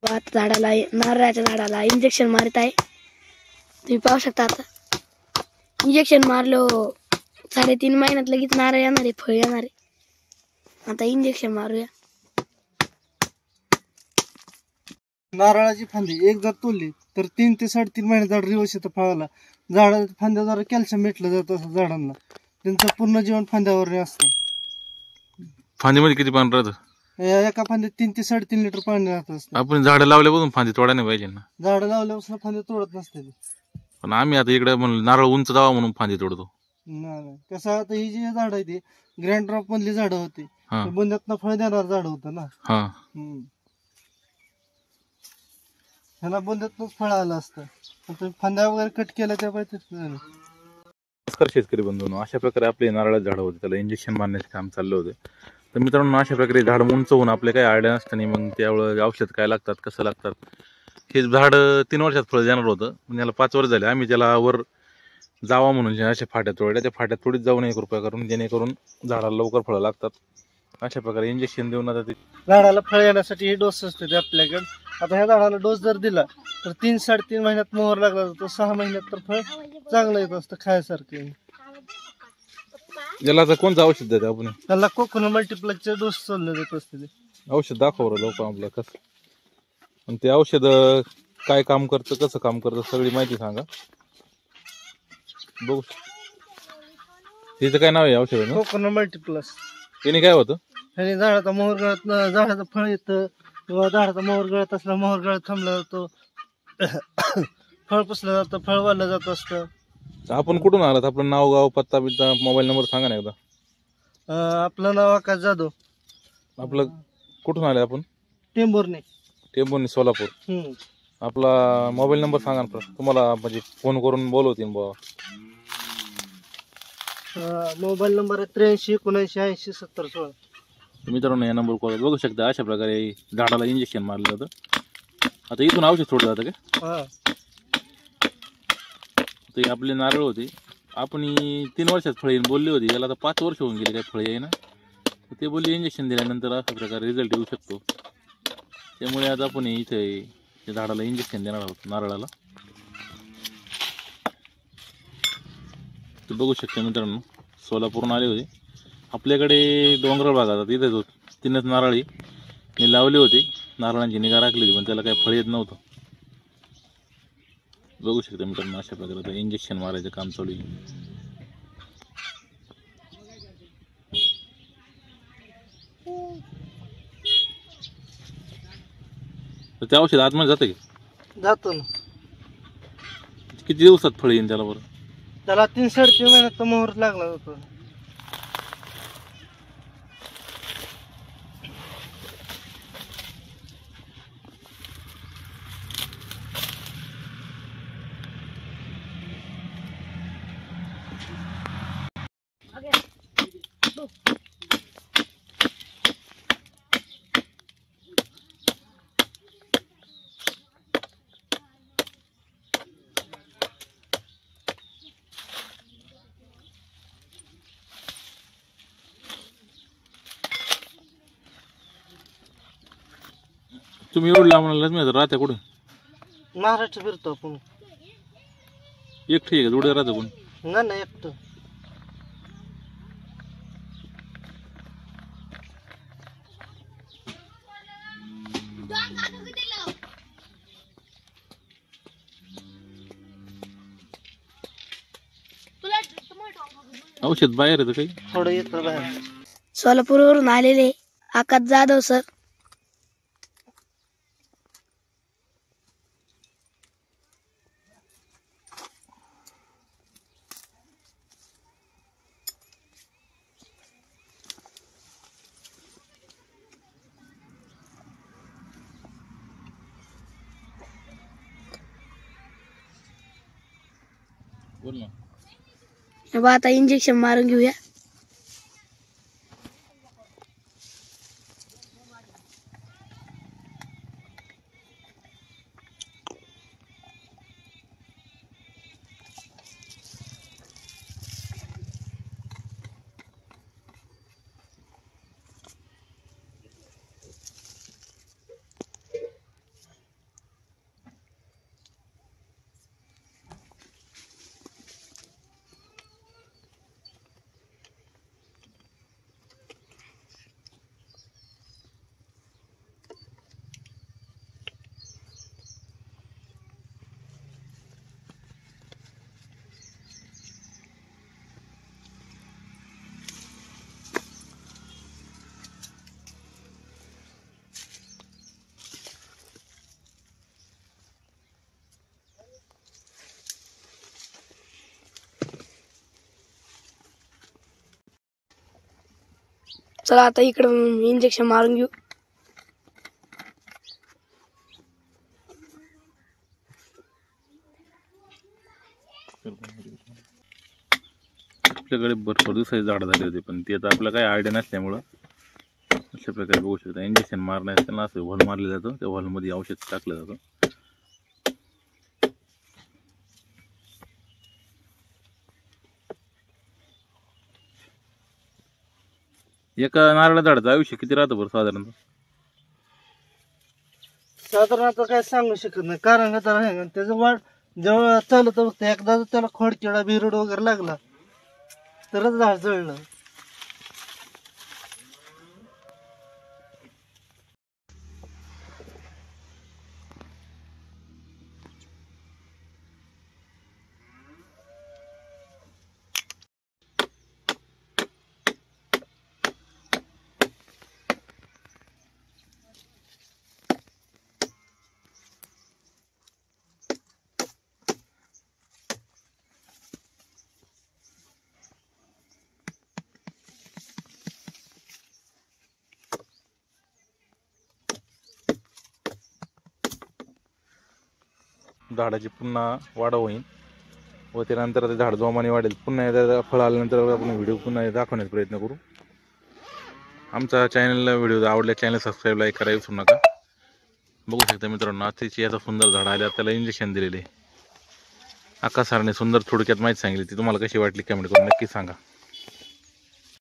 भात झाडाला नारळाच्या झाडाला इंजेक्शन मारत आहे. तुम्ही पाहू शकता. आता इंजेक्शन मारलो 3.5 महिन्यात लगेच नारळ येणार आहे, फळ येणार आहे. आता इंजेक्शन मारूया. नारळाची फांदी एक जर तोडली तर 3 ते 3.5 महिने झाड व्यवस्थित फळाला. झाडाच्या फांद्याद्वारे कॅल्शियम भेटलं जातं असं झाडांना. त्यांचं पूर्ण जीवन फांद्यावर असतं. फांदीमध्ये किती पाणी राहतं? एका फांद्यात 3 ते 3.5 लिटर पाणी राहत असतं. आपण झाडं लावल्यापासून फांदी तोडायला नाही पाहिजे ना. झाडं लावल्यापासून फांदी तोडत नसते. पण आम्ही आता इकडे म्हणून नारळ उंच जावा म्हणून फांदी तोडतो. नाही कसं आता ही जी झाड आहे ती ग्रँड ड्रॉप मधली झाडं होती. बुंद्यातनं फळ देणार झाड होतं ना. ह्याला बुंद्यातनंच फळ आलं असतं. फांद्या वगैरे कट केल्या त्या पाहिजे. नमस्कार शेतकरी बंधूंनो, अशा प्रकारे आपले नारळाचे झाड होते, त्याला इंजेक्शन मारण्याचे काम चाललं होतं. तर मित्रांनो, अशा प्रकारे झाड उंच होऊन आपले काही आयडिया नसताना मग त्यावेळेस औषध काय लागतात, कसं लागतात. हे झाड 3 वर्षात फळ देणार होतं, पण याला 5 वर्ष झाले. आम्ही त्याला वर जावा म्हणून अशा फाट्या तोडल्या. त्या फाट्यात थोडीच जाऊन 1 रुपया करून, जेणेकरून झाडाला लवकर फळं लागतात. अशा प्रकारे इंजेक्शन देऊन आता ते झाडाला फळ येण्यासाठी हे डोस असते आपल्याकडे. आता ह्या झाडाला डोस जर दिला तर 3-3.5 महिन्यात मोहर लागला जातो. 6 महिन्यात तर फळ चांगलं येत असतं खायसारखं. याला आता कोणतं औषध देते आपण? त्याला कोकोना मल्टीप्लेक्सचे डोस चालले जात असते. औषध दाखव लोक आपल्या कसं, आणि ते औषध काय काम करतं, कसं काम करतं, सगळी माहिती सांगा. बघू तिचं काय नाव आहे औषध? Coconut multiplies. त्याने काय होतं? ह्याने झाडाचा मोहर गळत, झाडाचं फळ येतं किंवा झाडाचा मोहर गळत असला मोहर गळत थांबला जातो. फळ पुसलं जातं, फळ वाढलं जात असतं. आपण कुठून आलात? आपलं नाव, गाव, पत्ता बित्ता, मोबाईल नंबर सांगा ना एकदा. आपलं नाव आकाश जाधव. आपलं कुठून आले आपण? टेंभुर्णी सोलापूर. आपला मोबाईल नंबर सांगा ना, तुम्हाला म्हणजे फोन करून बोलवतील बाबा. मोबाईल नंबर आहे 83 79 80 70 16. मित्रांनो, या नंबर कॉल बघू शकता. अशा प्रकारे झाडाला इंजेक्शन मारलं जातं. आता इथून औषध सोडलं जातं का? ते आपले नारळ होते, आपण 3 वर्षात फळ येईन बोलली होती. याला आता 5 वर्ष होऊन गेले, काय फळ येईना. ते बोलले इंजेक्शन दिल्यानंतर अशा प्रकारे रिझल्ट येऊ शकतो. त्यामुळे आता आपण इथे त्या झाडाला इंजेक्शन देणार आहोत, नारळाला. ते बघू शकता मित्रांनो, सोलापूरून आले होते. आपल्याकडे डोंगराळ भागात इथे 3च नारळी मी लावले होते. नारळांची निगा राखली होती, पण त्याला काही फळ येत नव्हतं. बघू शकता मित्रांनो, अशा प्रकारे इंजेक्शन मारायचं काम चालू आहे. ते औषध आतमध्ये जातं की? जातो ना. किती दिवसात फळ येईन त्याला? बरं, त्याला 3-3.5 महिन्यात मोहर लागला जातो. तुम्ही एवढं लांब राहत्या कुठे? महाराष्ट्र फिरतो आपण. एकटी आहे का? जोडे राहतं कोण? नाही एकटं. औषध बाहेर येतं काही? थोडं येतं बाहेर. सोलापूरवरून आलेले आकाश जाधव सर. बोल ना. आता इंजेक्शन मारून घेऊया. चला आता इकडं इंजेक्शन मारून घेऊ. आपल्याकडे भरपूर दिवसाची झाडं झाली होती, पण ती आता आपल्याला काही आयडिया नसल्यामुळं अशा प्रकारे बघू शकता. इंजेक्शन मारण्यास त्यांना असं व्हॉल मारलं जातं, त्या व्हॉलमध्ये औषध टाकलं जातं. एका नारळा झाडाचं आयुष्य किती राहतं बरं साधारणतः? साधारण आता काय सांगू शकत नाही, कारण आता आहे त्याचं वाढ जेव्हा चालत बघतं, एकदा जर त्याला खोडकिडा बिरड वगैरे लागला तरच झाड जळलं. झाडाची पुन्हा वाढ होईल व त्यानंतर ते झाड जोमाने वाढेल. पुन्हा एकदा फळ आल्यानंतर आपण व्हिडिओ पुन्हा दाखवण्याचा प्रयत्न करू. आमचा चॅनलला व्हिडिओ आवडल्या चॅनल सबस्क्राईब लाईक करायला विसरू नका. बघू शकता मित्रांनो, अतिशय याचा सुंदर झाड आले, त्याला इंजेक्शन दिलेले. आकाश सरांनी सुंदर थोडक्यात माहिती सांगितली. ती तुम्हाला कशी वाटली कमेंट करून नक्की सांगा.